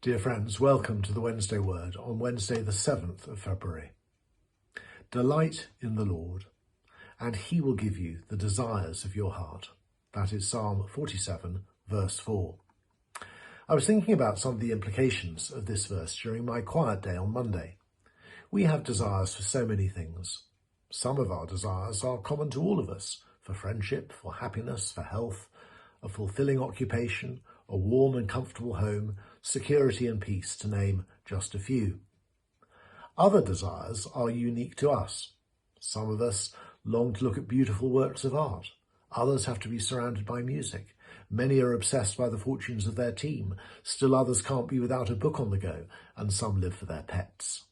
Dear friends, welcome to the Wednesday Word on Wednesday the 7th of February. Delight in the Lord, and he will give you the desires of your heart. That is Psalm 47, verse 4. I was thinking about some of the implications of this verse during my quiet day on Monday. We have desires for so many things. Some of our desires are common to all of us, for friendship, for happiness, for health, a fulfilling occupation, a warm and comfortable home, security and peace, to name just a few. Other desires are unique to us. Some of us long to look at beautiful works of art. Others have to be surrounded by music. Many are obsessed by the fortunes of their team. Still others can't be without a book on the go, and some live for their pets.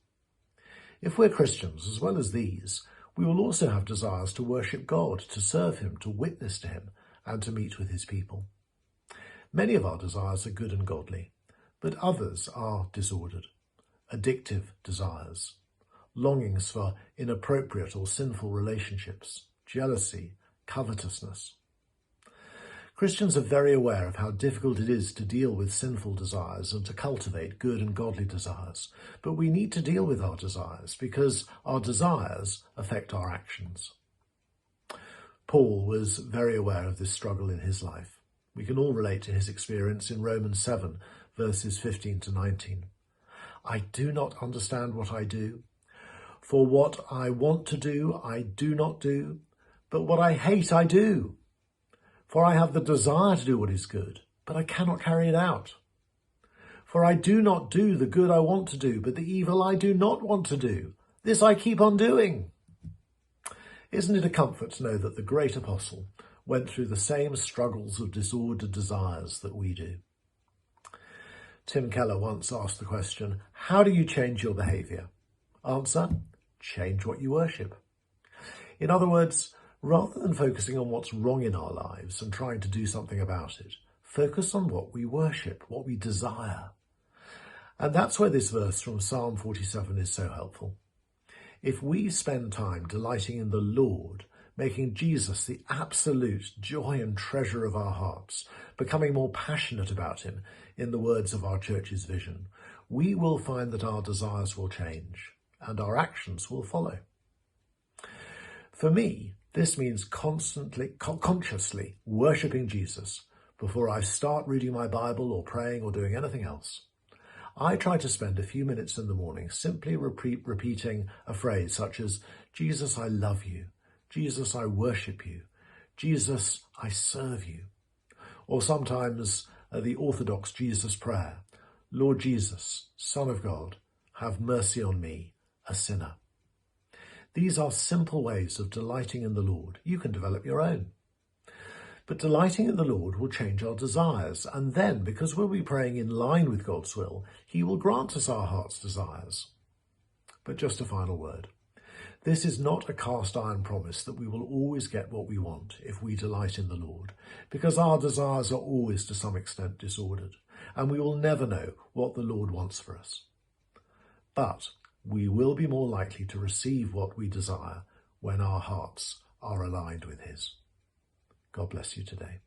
If we're Christians, as well as these, we will also have desires to worship God, to serve him, to witness to him, and to meet with his people. Many of our desires are good and godly, but others are disordered, addictive desires, longings for inappropriate or sinful relationships, jealousy, covetousness. Christians are very aware of how difficult it is to deal with sinful desires and to cultivate good and godly desires, but we need to deal with our desires because our desires affect our actions. Paul was very aware of this struggle in his life. We can all relate to his experience in Romans 7, verses 15 to 19. I do not understand what I do. For what I want to do, I do not do, but what I hate, I do. For I have the desire to do what is good, but I cannot carry it out. For I do not do the good I want to do, but the evil I do not want to do, this I keep on doing. Isn't it a comfort to know that the great apostle went through the same struggles of disordered desires that we do? Tim Keller once asked the question, how do you change your behaviour? Answer, change what you worship. In other words, rather than focusing on what's wrong in our lives and trying to do something about it, focus on what we worship, what we desire. And that's where this verse from Psalm 47 is so helpful. If we spend time delighting in the Lord, making Jesus the absolute joy and treasure of our hearts, becoming more passionate about him in the words of our church's vision, we will find that our desires will change and our actions will follow. For me, this means consciously worshipping Jesus before I start reading my Bible or praying or doing anything else. I try to spend a few minutes in the morning simply repeating a phrase such as, Jesus, I love you. Jesus, I worship you. Jesus, I serve you. Or sometimes the Orthodox Jesus prayer, Lord Jesus, Son of God, have mercy on me, a sinner. These are simple ways of delighting in the Lord. You can develop your own. But delighting in the Lord will change our desires, and then, because we'll be praying in line with God's will, he will grant us our heart's desires. But just a final word. This is not a cast iron promise that we will always get what we want if we delight in the Lord, because our desires are always to some extent disordered, and we will never know what the Lord wants for us. But we will be more likely to receive what we desire when our hearts are aligned with his. God bless you today.